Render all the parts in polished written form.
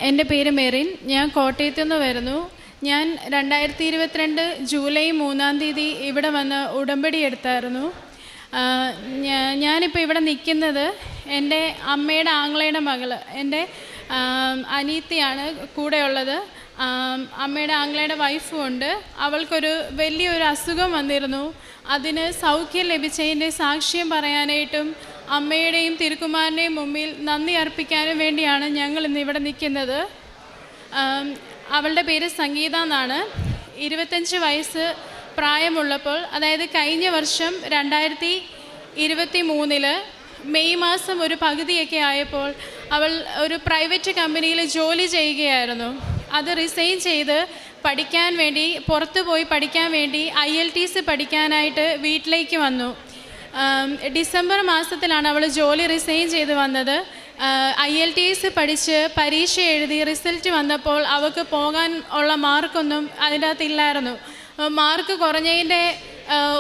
എൻ്റെ പേര് മെറിൻ. ഞാൻ കോട്ടയത്തു നിന്ന് വരുന്നു. ഞാൻ 2022 ജൂലൈ 3-ാം തീയതി ഇവിടെ വന്ന് ഉടമ്പടി എടുത്തായിരുന്നു. ഞാനിപ്പോൾ ഇവിടെ നിൽക്കുന്നത് എൻ്റെ അമ്മയുടെ ആങ്ങളയുടെ മകൾ, എൻ്റെ അനീത്തിയാണ് കൂടെയുള്ളത്. അമ്മയുടെ ആങ്ങളയുടെ വൈഫും ഉണ്ട്. അവൾക്കൊരു വലിയൊരു അസുഖം വന്നിരുന്നു. അതിന് സൗഖ്യം ലഭിച്ചതിൻ്റെ സാക്ഷ്യം പറയാനായിട്ടും അമ്മയുടെയും തിരുക്കുമാരൻ്റെയും മുമ്പിൽ നന്ദി അർപ്പിക്കാനും വേണ്ടിയാണ് ഞങ്ങൾ ഇന്ന് ഇവിടെ നിൽക്കുന്നത്. അവളുടെ പേര് സംഗീത എന്നാണ്. 25 വയസ്സ് പ്രായമുള്ളപ്പോൾ, അതായത് കഴിഞ്ഞ വർഷം 2023 മെയ് മാസം ഒരു പകുതിയൊക്കെ ആയപ്പോൾ അവൾ ഒരു പ്രൈവറ്റ് കമ്പനിയിൽ ജോലി ചെയ്യുകയായിരുന്നു. അത് റിസൈൻ ചെയ്ത് പഠിക്കാൻ വേണ്ടി, പുറത്തു പോയി പഠിക്കാൻ വേണ്ടി IELTS പഠിക്കാനായിട്ട് വീട്ടിലേക്ക് വന്നു. ഡിസംബർ മാസത്തിലാണ് അവൾ ജോലി റിസൈൻ ചെയ്ത് വന്നത്. IELTS പഠിച്ച് പരീക്ഷ എഴുതി റിസൾട്ട് വന്നപ്പോൾ അവൾക്ക് പോകാൻ ഉള്ള മാർക്കൊന്നും അതിൻ്റെ അകത്തില്ലായിരുന്നു. മാർക്ക് കുറഞ്ഞതിൻ്റെ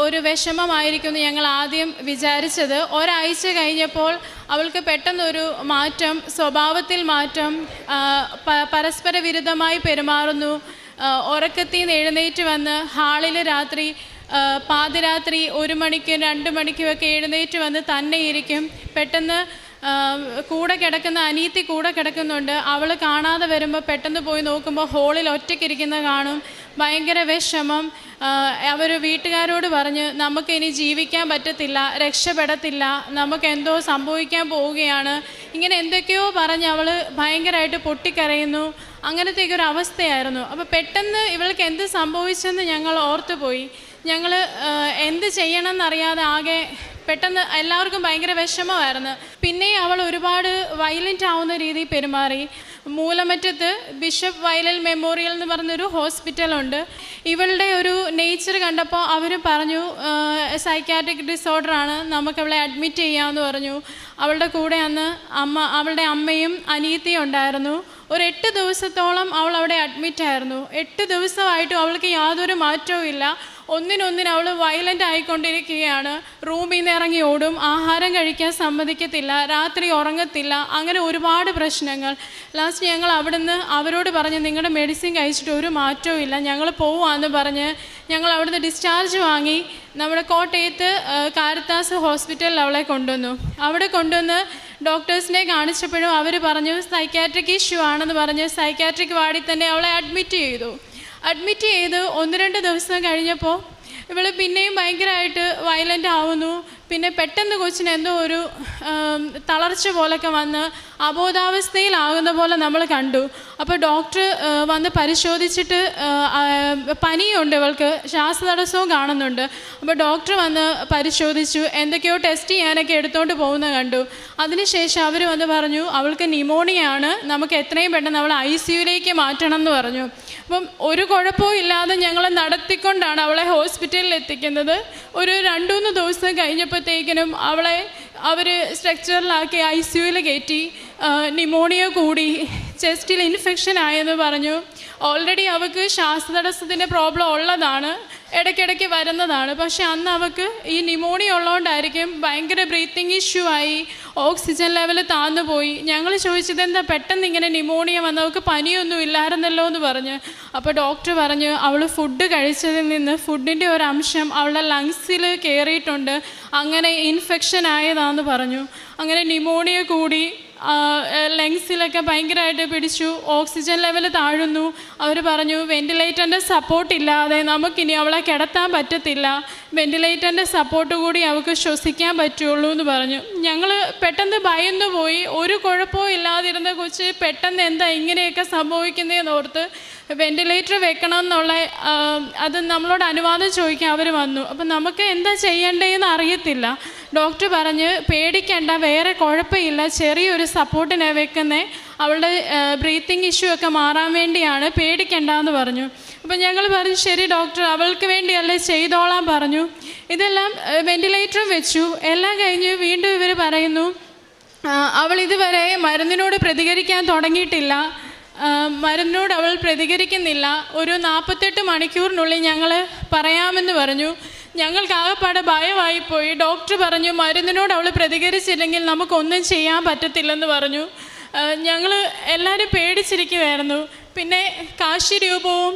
ഒരു വിഷമമായിരിക്കുമെന്ന് ഞങ്ങൾ ആദ്യം വിചാരിച്ചത്. ഒരാഴ്ച കഴിഞ്ഞപ്പോൾ അവൾക്ക് പെട്ടെന്നൊരു മാറ്റം, സ്വഭാവത്തിൽ മാറ്റം, പരസ്പര വിരുദ്ധമായി പെരുമാറുന്നു. ഉറക്കത്തിൽ നിന്ന് എഴുന്നേറ്റ് വന്ന് ഹാളിൽ രാത്രി പാതിരാത്രി 1 മണിക്കും 2 മണിക്കുമൊക്കെ എഴുന്നേറ്റ് വന്ന് തന്നെ ഇരിക്കും. പെട്ടെന്ന് കൂടെ കിടക്കുന്ന അനീത്തി കൂടെ കിടക്കുന്നുണ്ട്. അവൾ കാണാതെ വരുമ്പോൾ പെട്ടെന്ന് പോയി നോക്കുമ്പോൾ ഹോളിൽ ഒറ്റയ്ക്കിരിക്കുന്ന കാണും. ഭയങ്കര വിഷമം. അവർ വീട്ടുകാരോട് പറഞ്ഞ് നമുക്കിനി ജീവിക്കാൻ പറ്റത്തില്ല, രക്ഷപ്പെടത്തില്ല, നമുക്കെന്തോ സംഭവിക്കാൻ പോവുകയാണ്, ഇങ്ങനെ എന്തൊക്കെയോ പറഞ്ഞ് അവൾ ഭയങ്കരമായിട്ട് പൊട്ടിക്കരയുന്നു. അങ്ങനത്തേക്കൊരു അവസ്ഥയായിരുന്നു. അപ്പോൾ പെട്ടെന്ന് ഇവൾക്ക് എന്ത് സംഭവിച്ചെന്ന് ഞങ്ങൾ ഓർത്തുപോയി. ഞങ്ങൾ എന്ത് ചെയ്യണമെന്നറിയാതെ ആകെ പെട്ടെന്ന് എല്ലാവർക്കും ഭയങ്കര വിഷമമായിരുന്നു. പിന്നെ അവൾ ഒരുപാട് വയലൻ്റ് ആവുന്ന രീതിയിൽ പെരുമാറി. മൂലമറ്റത്ത് ബിഷപ്പ് വയലൽ മെമ്മോറിയൽ എന്ന് പറഞ്ഞൊരു ഹോസ്പിറ്റലുണ്ട്. ഇവളുടെ ഒരു നേച്ചർ കണ്ടപ്പോൾ അവർ പറഞ്ഞു സൈക്കാട്രിക് ഡിസോർഡറാണ്, നമുക്കവളെ അഡ്മിറ്റ് ചെയ്യാമെന്ന് പറഞ്ഞു. അവളുടെ കൂടെ അന്ന് അവളുടെ അമ്മയും അനിയത്തിയും ഉണ്ടായിരുന്നു. ഒരു 8 ദിവസത്തോളം അവൾ അവിടെ അഡ്മിറ്റായിരുന്നു. 8 ദിവസമായിട്ടും അവൾക്ക് യാതൊരു മാറ്റവും ഇല്ല. ഒന്നിനൊന്നിന് അവൾ വയലൻ്റ് ആയിക്കൊണ്ടിരിക്കുകയാണ്. റൂമിൽ നിന്ന് ഇറങ്ങി ഓടും, ആഹാരം കഴിക്കാൻ സമ്മതിക്കത്തില്ല, രാത്രി ഉറങ്ങത്തില്ല, അങ്ങനെ ഒരുപാട് പ്രശ്നങ്ങൾ. ലാസ്റ്റ് ഞങ്ങൾ അവിടുന്ന് അവരോട് പറഞ്ഞ് നിങ്ങളുടെ മെഡിസിൻ കഴിച്ചിട്ട് ഒരു മാറ്റവും ഇല്ല, ഞങ്ങൾ പോവാമെന്ന് പറഞ്ഞ് ഞങ്ങൾ അവിടുന്ന് ഡിസ്ചാർജ് വാങ്ങി നമ്മുടെ കോട്ടയത്ത് കാരിത്താസ് ഹോസ്പിറ്റലിൽ അവളെ കൊണ്ടുവന്നു. അവിടെ കൊണ്ടുവന്ന് ഡോക്ടേഴ്സിനെ കാണിച്ചപ്പോഴും അവർ പറഞ്ഞു സൈക്കാട്രിക് ഇഷ്യൂ ആണെന്ന് പറഞ്ഞ് സൈക്കാട്രിക് വാർഡിൽ തന്നെ അവളെ അഡ്മിറ്റ് ചെയ്തു. 1-2 ദിവസം കഴിഞ്ഞപ്പോൾ ഇവൾ പിന്നെയും ഭയങ്കരമായിട്ട് വയലൻ്റ് ആവുന്നു. പിന്നെ പെട്ടെന്ന് കൊച്ചിന് എന്തോ ഒരു തളർച്ച പോലൊക്കെ വന്ന് അബോധാവസ്ഥയിലാകുന്ന പോലെ നമ്മൾ കണ്ടു. അപ്പോൾ ഡോക്ടർ വന്ന് പരിശോധിച്ചിട്ട് പനിയുണ്ട്, ഇവൾക്ക് ശ്വാസതടസ്സവും കാണുന്നുണ്ട്. അപ്പോൾ ഡോക്ടർ വന്ന് പരിശോധിച്ചു, എന്തൊക്കെയോ ടെസ്റ്റ് ചെയ്യാനൊക്കെ എടുത്തുകൊണ്ട് പോകുന്നത് കണ്ടു. അതിനുശേഷം അവർ വന്ന് പറഞ്ഞു അവൾക്ക് ന്യൂമോണിയാണ്, നമുക്ക് എത്രയും പെട്ടെന്ന് അവളെ ICUയിലേക്ക് മാറ്റണം എന്ന് പറഞ്ഞു. അപ്പം ഒരു കുഴപ്പവും ഇല്ലാതെ ഞങ്ങൾ നടത്തിക്കൊണ്ടാണ് അവളെ ഹോസ്പിറ്റലിൽ എത്തിക്കുന്നത്. ഒരു 2-3 ദിവസം കഴിഞ്ഞപ്പോഴത്തേക്കിനും അവളെ അവർ സ്ട്രക്ചറിലാക്കി ICUയിൽ കയറ്റി. ന്യൂമോണിയ കൂടി, ചെസ്റ്റിൽ ഇൻഫെക്ഷൻ ആയെന്ന് പറഞ്ഞു. ഓൾറെഡി അവൾക്ക് ശ്വാസതടസ്സത്തിൻ്റെ പ്രോബ്ലം ഉള്ളതാണ്, ഇടയ്ക്കിടയ്ക്ക് വരുന്നതാണ്. പക്ഷെ അന്ന് അവൾക്ക് ഈ ന്യൂമോണിയ ഉള്ളതുകൊണ്ടായിരിക്കും ഭയങ്കര ബ്രീത്തിങ് ഇഷ്യൂ ആയി, ഓക്സിജൻ ലെവൽ താന്നു പോയി. ഞങ്ങൾ ചോദിച്ചത് എന്താ പെട്ടെന്ന് ഇങ്ങനെ ന്യൂമോണിയ വന്നവൾക്ക് പനിയൊന്നും ഇല്ലായിരുന്നല്ലോ എന്ന് പറഞ്ഞ്. അപ്പോൾ ഡോക്ടർ പറഞ്ഞു അവൾ ഫുഡ് കഴിച്ചതിൽ നിന്ന് ഫുഡിൻ്റെ ഒരു അംശം അവളുടെ ലങ്സിൽ കയറിയിട്ടുണ്ട്, അങ്ങനെ ഇൻഫെക്ഷൻ ആയതാണെന്ന് പറഞ്ഞു. അങ്ങനെ ന്യൂമോണിയ കൂടി, ലങ്സിലൊക്കെ ഭയങ്കരമായിട്ട് പിടിച്ചു, ഓക്സിജൻ ലെവൽ താഴുന്നു. അവർ പറഞ്ഞു വെൻറ്റിലേറ്ററിൻ്റെ സപ്പോർട്ട് ഇല്ലാതെ നമുക്കിനി അവളെ കിടത്താൻ പറ്റത്തില്ല, വെൻറ്റിലേറ്ററിൻ്റെ സപ്പോർട്ട് കൂടി അവൾക്ക് ശ്വസിക്കാൻ പറ്റുള്ളൂ എന്ന് പറഞ്ഞു. ഞങ്ങൾ പെട്ടെന്ന് ഭയന്നു പോയി. ഒരു കുഴപ്പവും ഇല്ലാതിരുന്ന കൊച്ച് പെട്ടെന്ന് എന്താ ഇങ്ങനെയൊക്കെ സംഭവിക്കുന്നതെന്ന് ഓർത്ത് വെൻറ്റിലേറ്റർ വെക്കണം എന്നുള്ള അത് നമ്മളോട് അനുവാദം ചോദിക്കാൻ അവർ വന്നു. അപ്പം നമുക്ക് എന്താ ചെയ്യേണ്ടതെന്ന് അറിയത്തില്ല. ഡോക്ടർ പറഞ്ഞ് പേടിക്കേണ്ട, വേറെ കുഴപ്പമില്ല, ചെറിയൊരു സപ്പോർട്ടിനെ വെക്കുന്നേ, അവളുടെ ബ്രീത്തിങ് ഇഷ്യൂ ഒക്കെ മാറാൻ വേണ്ടിയാണ്, പേടിക്കേണ്ടെന്ന് പറഞ്ഞു. അപ്പം ഞങ്ങൾ പറഞ്ഞു ശരി ഡോക്ടർ, അവൾക്ക് വേണ്ടിയല്ലേ ചെയ്തോളാൻ പറഞ്ഞു. ഇതെല്ലാം വെൻറ്റിലേറ്ററും വെച്ചു. എല്ലാം കഴിഞ്ഞ് വീണ്ടും ഇവർ പറയുന്നു അവൾ ഇതുവരെ മരുന്നിനോട് പ്രതികരിക്കാൻ തുടങ്ങിയിട്ടില്ല, മരുന്നിനോട് അവൾ പ്രതികരിക്കുന്നില്ല, ഒരു 48 മണിക്കൂറിനുള്ളിൽ ഞങ്ങൾ പറയാമെന്ന് പറഞ്ഞു. ഞങ്ങൾക്ക് ആകെപ്പാടെ ഭയമായിപ്പോയി. ഡോക്ടർ പറഞ്ഞു മരുന്നിനോട് അവൾ പ്രതികരിച്ചില്ലെങ്കിൽ നമുക്കൊന്നും ചെയ്യാൻ പറ്റത്തില്ലെന്ന് പറഞ്ഞു. ഞങ്ങൾ എല്ലാവരും പേടിച്ചിരിക്കുമായിരുന്നു. പിന്നെ കാശി രൂപവും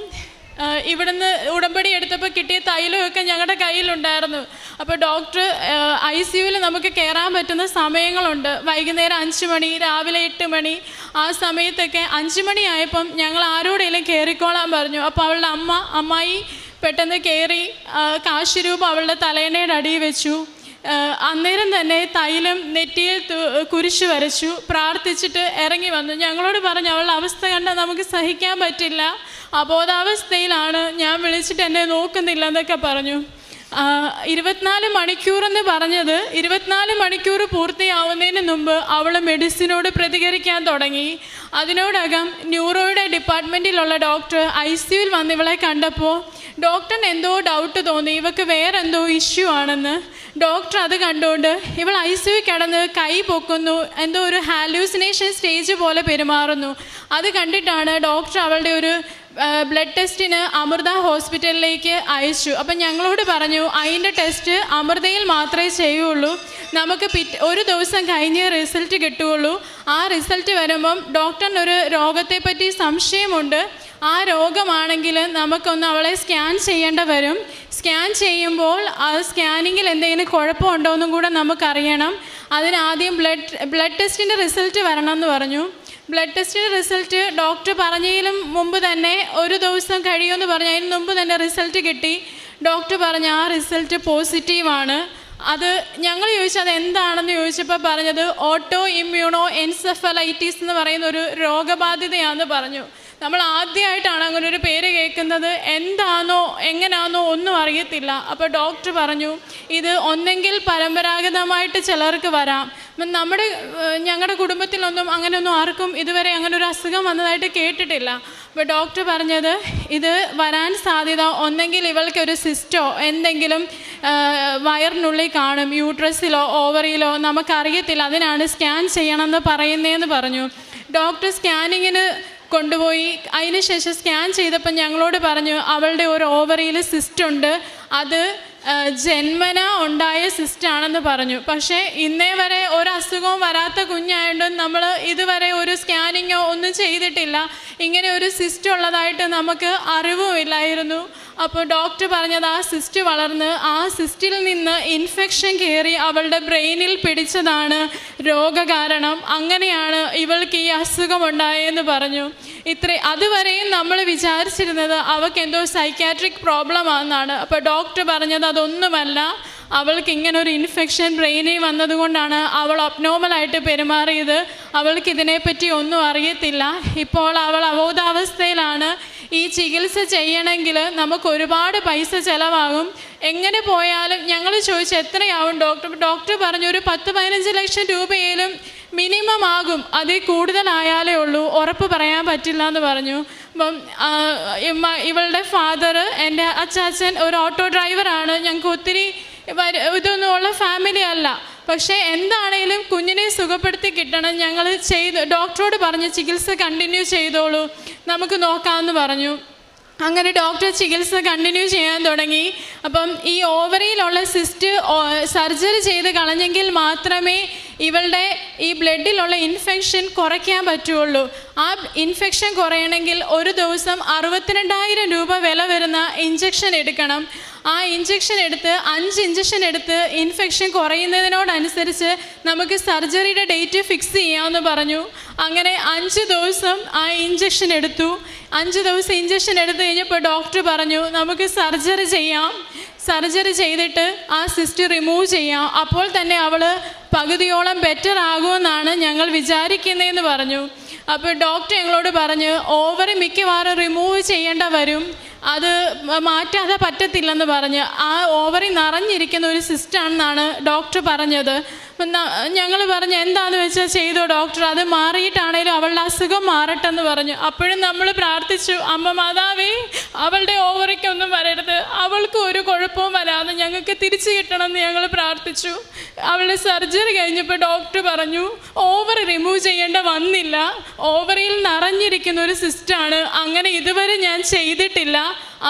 ഇവിടുന്ന് ഉടമ്പടി എടുത്തപ്പോൾ കിട്ടിയ തൈലമൊക്കെ ഞങ്ങളുടെ കയ്യിലുണ്ടായിരുന്നു. അപ്പോൾ ഡോക്ടർ ICUവിൽ നമുക്ക് കയറാൻ പറ്റുന്ന സമയങ്ങളുണ്ട്. വൈകുന്നേരം 5 മണി, രാവിലെ 8 മണി, ആ സമയത്തൊക്കെ 5 മണിയായപ്പം ഞങ്ങൾ ആരോടെങ്കിലും കയറിക്കോളാൻ പറഞ്ഞു. അപ്പോൾ അവളുടെ അമ്മായി പെട്ടെന്ന് കയറി കാശിരൂപം അവളുടെ തലയണയുടെ അടിയിൽ വെച്ചു. അന്നേരം തന്നെ തൈലം നെറ്റിയിൽ കുരിശ് വരച്ചു, പ്രാർത്ഥിച്ചിട്ട് ഇറങ്ങി വന്നു. ഞങ്ങളോട് പറഞ്ഞു അവളുടെ അവസ്ഥ കണ്ടാൽ നമുക്ക് സഹിക്കാൻ പറ്റില്ല, അബോധാവസ്ഥയിലാണ്, ഞാൻ വിളിച്ചിട്ട് എന്നെ നോക്കുന്നില്ല എന്നൊക്കെ പറഞ്ഞു. 24 മണിക്കൂറെന്ന് പറഞ്ഞത് 24 മണിക്കൂർ പൂർത്തിയാവുന്നതിന് മുമ്പ് അവൾ മെഡിസിനോട് പ്രതികരിക്കാൻ തുടങ്ങി. അതിനോടകം ന്യൂറോയുടെ ഡിപ്പാർട്ട്മെൻറ്റിലുള്ള ഡോക്ടർ ICUവിൽ വന്ന് ഇവളെ കണ്ടപ്പോൾ ഡോക്ടറിന് എന്തോ ഡൗട്ട് തോന്നി, ഇവൾക്ക് വേറെ എന്തോ ഇഷ്യൂ ആണെന്ന്. ഡോക്ടർ അത് കണ്ടുകൊണ്ട് ഇവൾ ICU കിടന്ന് കൈ പൊക്കുന്നു, എന്തോ ഒരു ഹാലൂസിനേഷൻ സ്റ്റേജ് പോലെ പെരുമാറുന്നു. അത് കണ്ടിട്ടാണ് ഡോക്ടർ അവളുടെ ഒരു ബ്ലഡ് ടെസ്റ്റിന് അമൃത ഹോസ്പിറ്റലിലേക്ക് അയച്ചു. അപ്പം ഞങ്ങളോട് പറഞ്ഞു അതിൻ്റെ ടെസ്റ്റ് അമൃതയിൽ മാത്രമേ ചെയ്യുള്ളൂ, നമുക്ക് ഒരു ദിവസം കഴിഞ്ഞ് റിസൾട്ട് കിട്ടുകയുള്ളൂ. ആ റിസൾട്ട് വരുമ്പം ഡോക്ടറിനൊരു രോഗത്തെപ്പറ്റി സംശയമുണ്ട്, ആ രോഗമാണെങ്കിൽ നമുക്കൊന്ന് അവളെ സ്കാൻ ചെയ്യേണ്ട വരും. സ്കാൻ ചെയ്യുമ്പോൾ ആ സ്കാനിങ്ങിൽ എന്തെങ്കിലും കുഴപ്പമുണ്ടോ എന്നും കൂടെ നമുക്കറിയണം. അതിനാദ്യം ബ്ലഡ് ടെസ്റ്റിൻ്റെ റിസൾട്ട് വരണം എന്ന് പറഞ്ഞു. ബ്ലഡ് ടെസ്റ്റിൻ്റെ റിസൾട്ട് ഡോക്ടർ പറഞ്ഞതിലും മുമ്പ് തന്നെ ഒരു ദിവസം കഴിയുമെന്ന് പറഞ്ഞു. അതിന് മുമ്പ് തന്നെ റിസൾട്ട് കിട്ടി. ഡോക്ടർ പറഞ്ഞു ആ റിസൾട്ട് പോസിറ്റീവാണ്. അത് ഞങ്ങൾ ചോദിച്ചു അത് എന്താണെന്ന് ചോദിച്ചപ്പോൾ പറഞ്ഞത് ഓട്ടോ ഇമ്മ്യൂണോ എൻസെഫലൈറ്റിസ് എന്ന് പറയുന്ന ഒരു രോഗബാധിതയാണെന്ന് പറഞ്ഞു. നമ്മൾ ആദ്യമായിട്ടാണ് അങ്ങനെ ഒരു പേര് കേൾക്കുന്നത്, എന്താണോ എങ്ങനെയാണോ ഒന്നും അറിയത്തില്ല. അപ്പോൾ ഡോക്ടർ പറഞ്ഞു ഇത് ഒന്നെങ്കിൽ പരമ്പരാഗതമായിട്ട് ചിലർക്ക് വരാം, ഞങ്ങളുടെ കുടുംബത്തിലൊന്നും അങ്ങനെയൊന്നും ആർക്കും ഇതുവരെ അങ്ങനെ ഒരു അസുഖം വന്നതായിട്ട് കേട്ടിട്ടില്ല. അപ്പോൾ ഡോക്ടർ പറഞ്ഞത് ഇത് വരാൻ സാധ്യത ഒന്നെങ്കിൽ ഇവൾക്കൊരു സിസ്റ്റോ എന്തെങ്കിലും വയറിനുള്ളിൽ കാണും, യൂട്രസിലോ ഓവറിയിലോ നമുക്കറിയത്തില്ല, അതിനാണ് സ്കാൻ ചെയ്യണമെന്ന് പറയുന്നതെന്ന് പറഞ്ഞു. ഡോക്ടർ സ്കാനിങ്ങിന് കൊണ്ടുപോയി അതിനുശേഷം സ്കാൻ ചെയ്തപ്പോൾ ഞങ്ങളോട് പറഞ്ഞു അവളുടെ ഒരു ഓവറിയിൽ സിസ്റ്റ് ഉണ്ട്, അത് ജന്മന ഉണ്ടായ സിസ്റ്റാണെന്ന് പറഞ്ഞു. പക്ഷേ ഇന്നേ വരെ ഒരു അസുഖവും വരാത്ത കുഞ്ഞായതുകൊണ്ട് നമ്മൾ ഇതുവരെ ഒരു സ്കാനിങ്ങോ ഒന്നും ചെയ്തിട്ടില്ല. ഇങ്ങനെ ഒരു സിസ്റ്റ് ഉള്ളതായിട്ട് നമുക്ക് അറിവുമില്ലായിരുന്നു. അപ്പോൾ ഡോക്ടർ പറഞ്ഞത് ആ സിസ്റ്റ് വളർന്ന് ആ സിസ്റ്റിൽ നിന്ന് ഇൻഫെക്ഷൻ കയറി അവളുടെ ബ്രെയിനിൽ പിടിച്ചതാണ് രോഗകാരണം, അങ്ങനെയാണ് ഇവൾക്ക് ഈ അസുഖമുണ്ടായെന്ന് പറഞ്ഞു. അതുവരെയും നമ്മൾ വിചാരിച്ചിരുന്നത് അവൾക്ക് എന്തോ സൈക്യാട്രിക് പ്രോബ്ലം ആണെന്നാണ്. അപ്പോൾ ഡോക്ടർ പറഞ്ഞത് അതൊന്നുമല്ല, അവൾക്ക് ഇങ്ങനെ ഒരു ഇൻഫെക്ഷൻ ബ്രെയിനിൽ വന്നതുകൊണ്ടാണ് അവൾ അബ്നോർമലായിട്ട് പെരുമാറിയത്, അവൾക്ക് ഇതിനെപ്പറ്റി ഒന്നും അറിയത്തില്ല, ഇപ്പോൾ അവൾ അബോധാവസ്ഥയിലാണ്. ഈ ചികിത്സ ചെയ്യണമെങ്കിൽ നമുക്ക് ഒരുപാട് പൈസ ചിലവാകും, എങ്ങനെ പോയാലും ഞങ്ങൾ ചോദിച്ചു എത്രയാവും ഡോക്ടർ പറഞ്ഞു ഒരു 10-15 ലക്ഷം രൂപയിലും മിനിമം ആകും, അതിൽ കൂടുതലായാലേ ഉള്ളൂ, ഉറപ്പ് പറയാൻ പറ്റില്ല എന്ന് പറഞ്ഞു. അപ്പം ഇവളുടെ ഫാദർ, എൻ്റെ അച്ചാച്ചൻ ഒരു ഓട്ടോ ഡ്രൈവറാണ്, ഞങ്ങൾക്ക് ഒത്തിരി ഇതൊന്നും ഉള്ള ഫാമിലി അല്ല. പക്ഷേ എന്താണേലും കുഞ്ഞിനെ സുഖപ്പെടുത്തി കിട്ടണം. ഞങ്ങൾ ഡോക്ടറോട് പറഞ്ഞു ചികിത്സ കണ്ടിന്യൂ ചെയ്തോളൂ, നമുക്ക് നോക്കാമെന്ന് പറഞ്ഞു. അങ്ങനെ ഡോക്ടർ ചികിത്സ കണ്ടിന്യൂ ചെയ്യാൻ തുടങ്ങി. അപ്പം ഈ ഓവറിയിലുള്ള സിസ്റ്റ് സർജറി ചെയ്ത് കളഞ്ഞെങ്കിൽ മാത്രമേ ഇവളുടെ ഈ ബ്ലഡിലുള്ള ഇൻഫെക്ഷൻ കുറയ്ക്കാൻ പറ്റുള്ളൂ. ആ ഇൻഫെക്ഷൻ കുറയണമെങ്കിൽ ഒരു ദിവസം 62,000 രൂപ വില വരുന്ന ഇഞ്ചക്ഷൻ എടുക്കണം. ആ ഇഞ്ചക്ഷൻ എടുത്ത് 5 ഇഞ്ചക്ഷൻ എടുത്ത് ഇൻഫെക്ഷൻ കുറയുന്നതിനോടനുസരിച്ച് നമുക്ക് സർജറിയുടെ ഡേറ്റ് ഫിക്സ് ചെയ്യാമെന്ന് പറഞ്ഞു. അങ്ങനെ 5 ദിവസം ആ ഇഞ്ചക്ഷൻ എടുത്തു. 5 ദിവസം ഇഞ്ചക്ഷൻ എടുത്തു കഴിഞ്ഞപ്പോൾ ഡോക്ടർ പറഞ്ഞു നമുക്ക് സർജറി ചെയ്യാം, സർജറി ചെയ്തിട്ട് ആ സിസ്റ്റ് റിമൂവ് ചെയ്യാം, അപ്പോൾ തന്നെ അവൾ പകുതിയോളം ബെറ്റർ ആകുമെന്നാണ് ഞങ്ങൾ വിചാരിക്കുന്നതെന്ന് പറഞ്ഞു. അപ്പോൾ ഡോക്ടർ ഞങ്ങളോട് പറഞ്ഞ് ഓവറി മിക്കവാറും റിമൂവ് ചെയ്യേണ്ട വരും, അത് മാറ്റാതെ പറ്റത്തില്ലെന്ന് പറഞ്ഞ്. ആ ഓവറി നിറഞ്ഞിരിക്കുന്ന ഒരു സിസ്റ്റാണെന്നാണ് ഡോക്ടർ പറഞ്ഞത്. ഞങ്ങൾ പറഞ്ഞു എന്താണെന്ന് വെച്ചാൽ ചെയ്തോ ഡോക്ടർ, അത് മാറിയിട്ടാണേലും അവളുടെ അസുഖം മാറട്ടെന്ന് പറഞ്ഞു. അപ്പോഴും നമ്മൾ പ്രാർത്ഥിച്ചു, അമ്മ മാതാവേ അവളുടെ ഓവറിക്കൊന്നും വരരുത്, അവൾക്ക് ഒരു കുഴപ്പവും വരാതെ ഞങ്ങൾക്ക് തിരിച്ചു കിട്ടണമെന്ന് ഞങ്ങൾ പ്രാർത്ഥിച്ചു. അവളുടെ സർജറി കഴിഞ്ഞപ്പോൾ ഡോക്ടർ പറഞ്ഞു ഓവറി റിമൂവ് ചെയ്യേണ്ട വന്നില്ല, ഓവറിയിൽ നിറഞ്ഞിരിക്കുന്ന ഒരു സിസ്റ്റാണ്, അങ്ങനെ ഇതുവരെ ഞാൻ ചെയ്തിട്ടില്ല,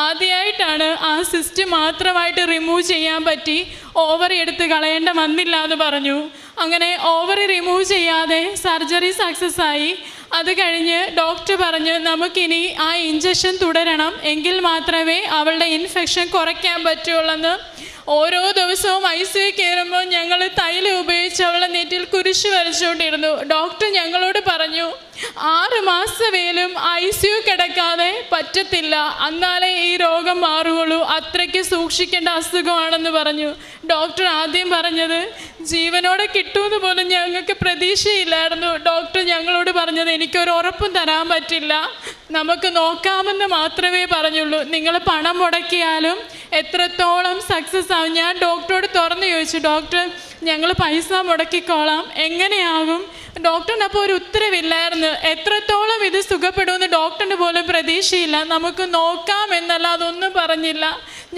ആദ്യമായിട്ടാണ് ആ സിസ്റ്റ് മാത്രമായിട്ട് റിമൂവ് ചെയ്യാൻ പറ്റി, ഓവറി എടുത്ത് കളയേണ്ട വന്നില്ല എന്ന് പറഞ്ഞു. അങ്ങനെ ഓവറി റിമൂവ് ചെയ്യാതെ സർജറി സക്സസ് ആയി. അത് കഴിഞ്ഞ് ഡോക്ടർ പറഞ്ഞു നമുക്കിനി ആ ഇഞ്ചക്ഷൻ തുടരണം, എങ്കിൽ മാത്രമേ അവളുടെ ഇൻഫെക്ഷൻ കുറയ്ക്കാൻ പറ്റുള്ളൂ. ഓരോ ദിവസവും ICU കയറുമ്പോൾ ഞങ്ങൾ തൈലം ഉപയോഗിച്ച് അവളെ നെറ്റിൽ കുരിശ് വരച്ചുകൊണ്ടിരുന്നു. ഡോക്ടർ ഞങ്ങളോട് പറഞ്ഞു 6 മാസമേലും ICU കിടക്കാതെ പറ്റത്തില്ല, എന്നാലേ ഈ രോഗം മാറുകയുള്ളൂ, അത്രയ്ക്ക് സൂക്ഷിക്കേണ്ട അസുഖമാണെന്ന് പറഞ്ഞു. ഡോക്ടർ ആദ്യം പറഞ്ഞത് ജീവനോടെ കിട്ടുമെന്ന് പോലും ഞങ്ങൾക്ക് പ്രതീക്ഷയില്ലായിരുന്നു. ഡോക്ടർ ഞങ്ങളോട് പറഞ്ഞത് എനിക്കൊരു ഉറപ്പും തരാൻ പറ്റില്ല, നമുക്ക് നോക്കാമെന്ന് മാത്രമേ പറഞ്ഞുള്ളൂ, നിങ്ങൾ പണം മുടക്കിയാലും എത്രത്തോളം സക്സസ് ആവും. ഞാൻ ഡോക്ടറോട് തുറന്നു ചോദിച്ചു, ഡോക്ടർ ഞങ്ങൾ പൈസ മുടക്കിക്കോളാം, എങ്ങനെയാകും? ഡോക്ടറിന് അപ്പോൾ ഒരു ഉത്തരവില്ലായിരുന്നു. എത്രത്തോളം ഇത് സുഖപ്പെടുമെന്ന് ഡോക്ടറിന് പോലും പ്രതീക്ഷയില്ല. നമുക്ക് നോക്കാം എന്നല്ല, അതൊന്നും പറഞ്ഞില്ല.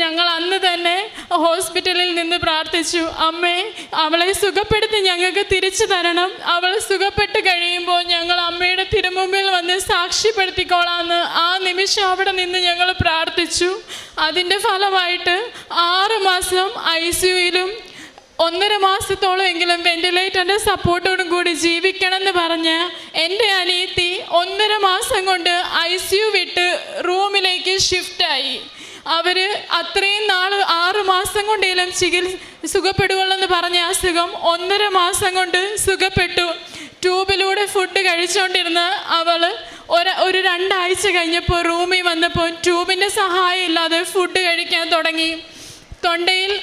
ഞങ്ങൾ അന്ന് തന്നെ ഹോസ്പിറ്റലിൽ നിന്ന് പ്രാർത്ഥിച്ചു, അമ്മേ അവളെ സുഖപ്പെടുത്തി ഞങ്ങൾക്ക് തിരിച്ചു തരണം, അവൾ സുഖപ്പെട്ട് കഴിയുമ്പോൾ ഞങ്ങൾ അമ്മയുടെ തിരുമുമ്പിൽ വന്ന് സാക്ഷ്യപ്പെടുത്തിക്കോളാമെന്ന് ആ നിമിഷം അവിടെ നിന്ന് ഞങ്ങൾ പ്രാർത്ഥിച്ചു. അതിൻ്റെ ഫലമായിട്ട് 6 മാസം ICUയിലും 1.5 മാസത്തോളം എങ്കിലും വെന്റിലേറ്ററിൻ്റെ സപ്പോർട്ടോടും കൂടി ജീവിക്കണം എന്ന് പറഞ്ഞ് എൻ്റെ അനിയത്തി 1.5 മാസം കൊണ്ട് ICU വിട്ട് റൂമിലേക്ക് ഷിഫ്റ്റായി. അവർ അത്രയും നാൾ 6 മാസം കൊണ്ടേലും സുഖപ്പെടുകയുള്ളെന്ന് പറഞ്ഞ അസുഖം 1.5 മാസം കൊണ്ട് സുഖപ്പെട്ടു. ട്യൂബിലൂടെ ഫുഡ് കഴിച്ചുകൊണ്ടിരുന്ന അവൾ ഒരു 2 ആഴ്ച കഴിഞ്ഞപ്പോൾ റൂമിൽ വന്നപ്പോൾ ട്യൂബിൻ്റെ സഹായം ഇല്ലാതെ ഫുഡ് കഴിക്കാൻ തുടങ്ങി. തൊണ്ടയിൽ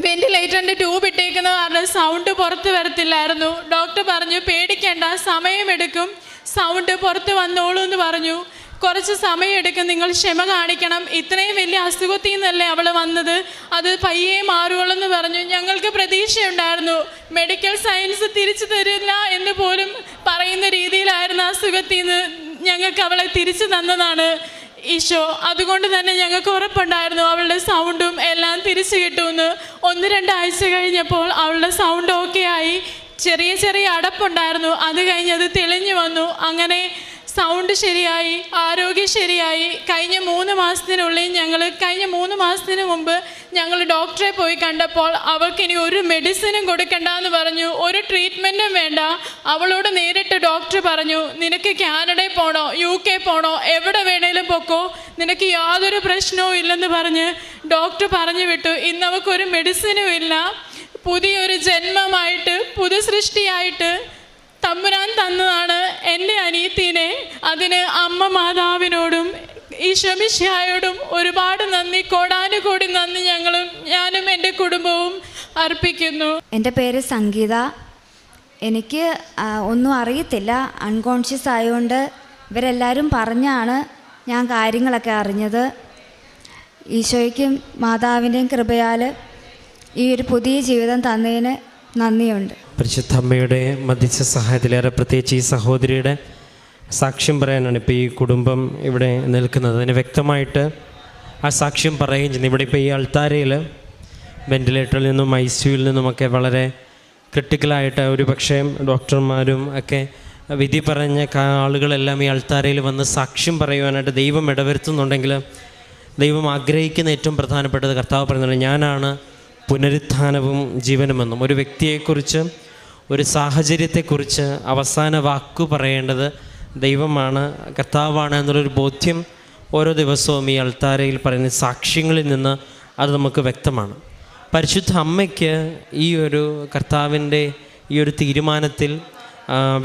വെന്റിലേറ്ററിൻ്റെ ട്യൂബ് ഇട്ടേക്കുന്ന കാരണം സൗണ്ട് പുറത്ത് വരത്തില്ലായിരുന്നു. ഡോക്ടർ പറഞ്ഞു പേടിക്കേണ്ട, സമയമെടുക്കും, സൗണ്ട് പുറത്ത് വന്നോളൂ എന്ന് പറഞ്ഞു. കുറച്ച് സമയമെടുക്കും, നിങ്ങൾ ക്ഷമ കാണിക്കണം, ഇത്രയും വലിയ അസുഖത്തിൽ നിന്നല്ലേ അവൾ വന്നത്, അത് പയ്യെ മാറുകയുള്ളൂ എന്ന് പറഞ്ഞു. ഞങ്ങൾക്ക് പ്രതീക്ഷയുണ്ടായിരുന്നു, മെഡിക്കൽ സയൻസ് തിരിച്ചു തരില്ല എന്ന് പോലും പറയുന്ന രീതിയിലായിരുന്നു അസുഖത്തിൽ നിന്ന് ഞങ്ങൾക്ക് അവളെ തിരിച്ചു തന്നതാണ് ഈശോ. അതുകൊണ്ട് തന്നെ ഞങ്ങൾക്ക് ഉറപ്പുണ്ടായിരുന്നു അവളുടെ സൗണ്ടും എല്ലാം തിരിച്ചു കിട്ടുമെന്ന്. 1-2 ആഴ്ച കഴിഞ്ഞപ്പോൾ അവളുടെ സൗണ്ട് ഓക്കെ ആയി. ചെറിയ ചെറിയ അടപ്പുണ്ടായിരുന്നു, അത് കഴിഞ്ഞത് തെളിഞ്ഞു വന്നു. അങ്ങനെ സൗണ്ട് ശരിയായി, ആരോഗ്യം ശരിയായി. കഴിഞ്ഞ 3 മാസത്തിനുള്ളിൽ കഴിഞ്ഞ 3 മാസത്തിന് മുമ്പ് ഞങ്ങൾ ഡോക്ടറെ പോയി കണ്ടപ്പോൾ അവൾക്കിനി ഒരു മെഡിസിനും കൊടുക്കണ്ട എന്ന് പറഞ്ഞു, ഒരു ട്രീറ്റ്മെൻറ്റും വേണ്ട. അവളോട് നേരിട്ട് ഡോക്ടർ പറഞ്ഞു നിനക്ക് കാനഡയിൽ പോകണോ, UK പോകണോ, എവിടെ വേണേലും പൊക്കോ, നിനക്ക് യാതൊരു പ്രശ്നവും ഇല്ലെന്ന് പറഞ്ഞ് ഡോക്ടർ പറഞ്ഞു വിട്ടു. ഇന്ന് അവൾക്കൊരു മെഡിസിനും ഇല്ല. പുതിയൊരു ജന്മമായിട്ട് പുതു സൃഷ്ടിയായിട്ട് തമ്പുരാൻ തന്നതാണ് എൻ്റെ അനിയത്തിനെ. അതിന് അമ്മ മാതാവിനോടും ഈശോ മിശിഹായോടും ഒരുപാട് നന്ദി, കോടാനുകോടി നന്ദി ഞാനും എൻ്റെ കുടുംബവും അർപ്പിക്കുന്നു. എൻ്റെ പേര് സംഗീത. എനിക്ക് ഒന്നും അറിയത്തില്ല, അൺകോൺഷ്യസ് ആയതുകൊണ്ട് ഇവരെല്ലാവരും പറഞ്ഞാണ് ഞാൻ കാര്യങ്ങളൊക്കെ അറിഞ്ഞത്. ഈശോയ്ക്കും മാതാവിൻ്റെയും കൃപയാൽ ഈ ഒരു പുതിയ ജീവിതം തന്നതിന് നന്ദിയുണ്ട്. പരിശുദ്ധ അമ്മയുടെ മധ്യസ്ഥ സഹായത്തിലേറെ പ്രത്യേകിച്ച് ഈ സഹോദരിയുടെ സാക്ഷ്യം പറയാനാണ് ഇപ്പോൾ ഈ കുടുംബം ഇവിടെ നിൽക്കുന്നത്. അതിന് വ്യക്തമായിട്ട് ആ സാക്ഷ്യം പറയുകയും ചെയ്യുന്നു. ഇവിടെ ഇപ്പോൾ ഈ അൾത്താരയിൽ വെന്റിലേറ്ററിൽ നിന്നും ICUയിൽ നിന്നുമൊക്കെ വളരെ ക്രിട്ടിക്കലായിട്ട് ഒരു പക്ഷേ ഡോക്ടർമാരും ഒക്കെ വിധി പറഞ്ഞ ആളുകളെല്ലാം ഈ അൾത്താരയിൽ വന്ന് സാക്ഷ്യം പറയുവാനായിട്ട് ദൈവം ഇടവരുത്തുന്നുണ്ടെങ്കിൽ ദൈവം ആഗ്രഹിക്കുന്ന ഏറ്റവും പ്രധാനപ്പെട്ടത് കർത്താവ് പറയുന്നത് ഞാനാണ് പുനരുത്ഥാനവും ജീവനുമെന്നും. ഒരു വ്യക്തിയെക്കുറിച്ച്, ഒരു സാഹചര്യത്തെക്കുറിച്ച് അവസാന വാക്കു പറയേണ്ടത് ദൈവമാണ്, കർത്താവാണ് എന്നുള്ളൊരു ബോധ്യം ഓരോ ദിവസവും ഈ അൾത്താരയിൽ പറയുന്ന സാക്ഷ്യങ്ങളിൽ നിന്ന് അത് നമുക്ക് വ്യക്തമാണ്. പരിശുദ്ധ അമ്മയ്ക്ക് ഈ ഒരു കർത്താവിൻ്റെ ഈ ഒരു തീരുമാനത്തിൽ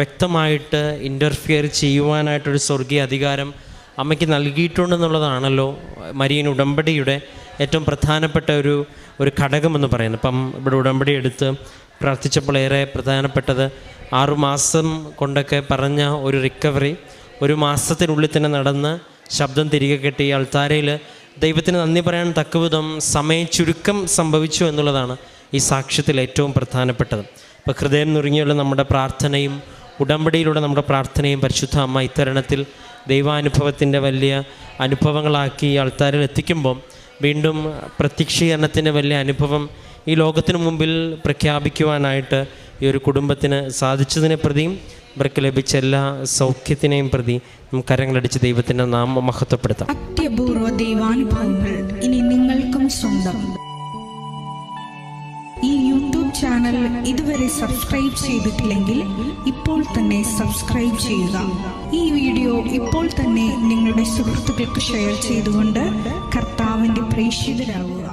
വ്യക്തമായിട്ട് ഇൻ്റർഫിയർ ചെയ്യുവാനായിട്ടൊരു സ്വർഗീയ അധികാരം അമ്മയ്ക്ക് നൽകിയിട്ടുണ്ടെന്നുള്ളതാണല്ലോ മരിയൻ ഉടമ്പടിയുടെ ഏറ്റവും പ്രധാനപ്പെട്ട ഒരു ഘടകമെന്ന് പറയുന്നത്. അപ്പം ഇവിടെ ഉടമ്പടി എടുത്ത് പ്രാർത്ഥിച്ചപ്പോൾ ഏറെ പ്രധാനപ്പെട്ടത് 6 മാസം കൊണ്ടൊക്കെ പറഞ്ഞ ഒരു റിക്കവറി 1 മാസത്തിനുള്ളിൽ തന്നെ നടന്ന് ശബ്ദം തിരികെ കെട്ടി അൾത്താരയിൽ ദൈവത്തിന് നന്ദി പറയാൻ തക്കവിധം സമയ ചുരുക്കം സംഭവിച്ചു എന്നുള്ളതാണ് ഈ സാക്ഷ്യത്തിൽ ഏറ്റവും പ്രധാനപ്പെട്ടത്. ഇപ്പോൾ ഹൃദയം നുറുങ്ങിയുള്ള നമ്മുടെ പ്രാർത്ഥനയും ഉടമ്പടിയിലൂടെ നമ്മുടെ പ്രാർത്ഥനയും പരിശുദ്ധ അമ്മ ഇത്തരണത്തിൽ ദൈവാനുഭവത്തിൻ്റെ വലിയ അനുഭവങ്ങളാക്കി ഈ അൾത്താരയിൽ എത്തിക്കുമ്പം വീണ്ടും പ്രത്യക്ഷീകരണത്തിൻ്റെ വലിയ അനുഭവം ഈ ലോകത്തിന് മുമ്പിൽ പ്രഖ്യാപിക്കുവാനായിട്ട് ഈ ഒരു കുടുംബത്തിന് സാധിച്ചതിനെ പ്രതിയും ഇവർക്ക് ലഭിച്ച എല്ലാ സൗഖ്യത്തിനെയും പ്രതി നമുക്ക് കരങ്ങളടിച്ച് ദൈവത്തിൻ്റെ നാമം മഹത്വപ്പെടുത്താം. അത്യപൂർവ ദൈവാനുഭവങ്ങൾ ഇനി നിങ്ങൾക്കും സ്വന്തം. ഈ യൂട്യൂബ് ചാനൽ ഇതുവരെ സബ്സ്ക്രൈബ് ചെയ്തിട്ടില്ലെങ്കിൽ ഇപ്പോൾ തന്നെ സബ്സ്ക്രൈബ് ചെയ്യുക. ഈ വീഡിയോ ഇപ്പോൾ തന്നെ നിങ്ങളുടെ സുഹൃത്തുക്കൾക്ക് ഷെയർ ചെയ്തുകൊണ്ട് കർത്താവിൻ്റെ പ്രേക്ഷിതരാകുക.